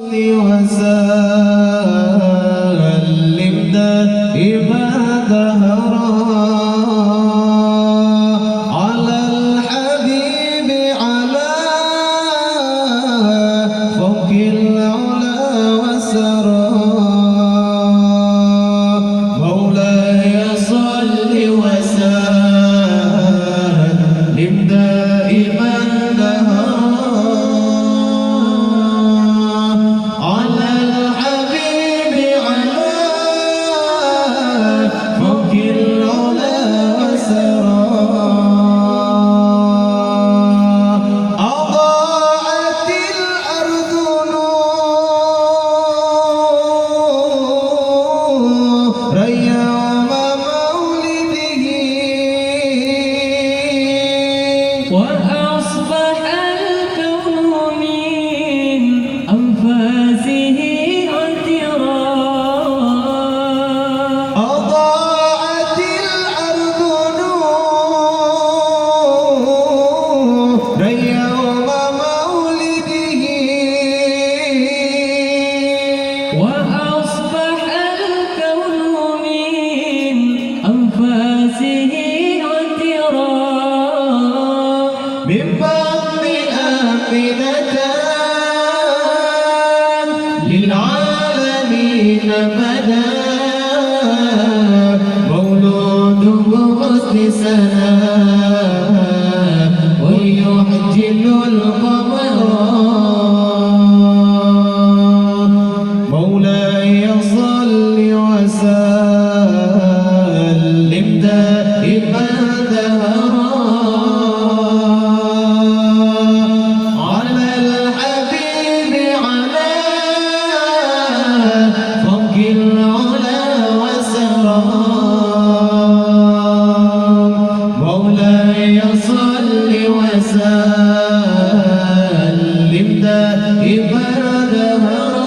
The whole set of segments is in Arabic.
وسلم دائما دهرا على الحبيب على فوق العلا وسرى مولاي صل وسلم دائما دهرا وأصبح الكون من أنفاسه عطرا أضاءت الأرض نورا يوم مولده وأصبح الكون من أنفاسه عطرا من بطن آمنة للعالمين بدا مولوده حسن سنا ويحجل القمر مولاي صل وسلم دائما دهرا مولاي صل وسلم دائما دهرا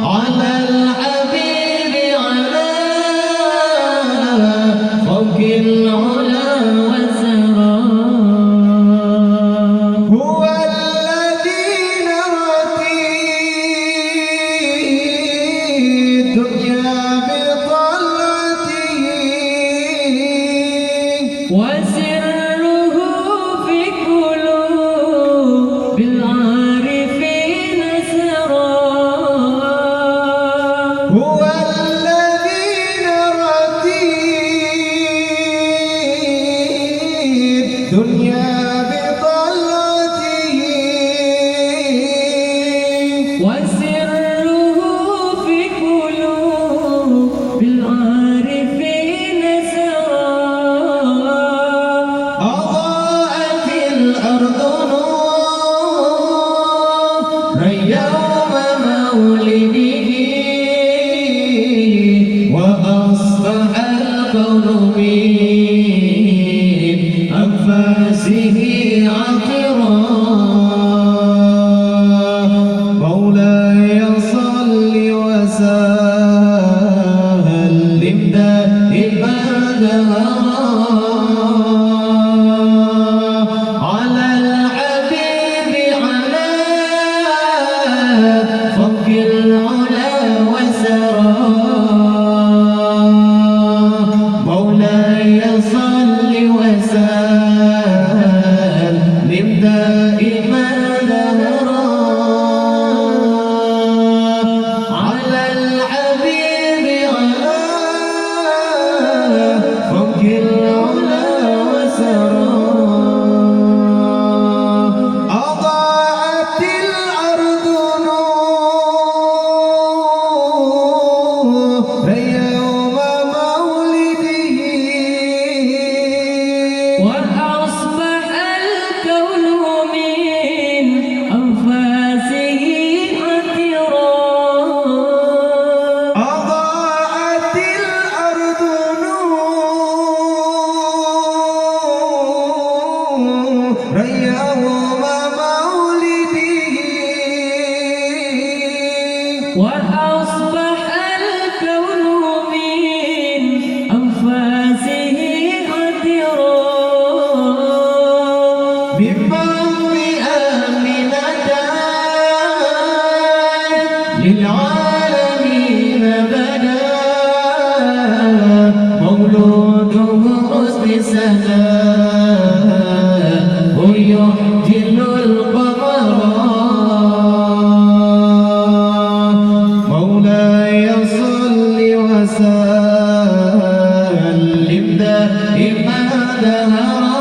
على الحبيب على فوق العلا وسرى هو الذي نرتي الدنيا وسره في قلوب العارفين سرى هو الذي نرتي الدنيا بطلعته وسره في قلوب العارفين سرى أضاءت الأرض نورا يوم مولده وأصبح الكون من أنفاسه عطرا مولاي صل وسلم دائما دهرا على الحبيب على فوق العلا وسرى مولاي صل وسلم دائما دهرا على الحبيب على فوق العلا وسرى أضاءت الأرض نورا يوم مولده وأصبح الكون من أنفاسه عطرا أضاءت الأرض نورا يوم مولده وأصبح الكون من أنفاسه عطرا من بطن آمنة للعالمين بدا مولوده حسن سلام ويحجل القمر مولاي صل وسلم دائما دهرا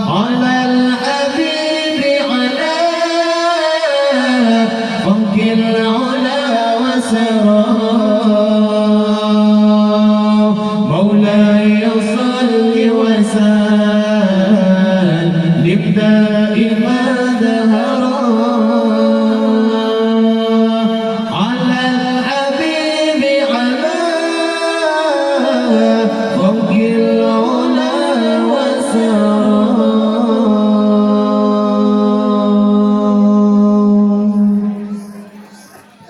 على الحبيب على فوق العلا وسرى مولاي صل وسلم دائما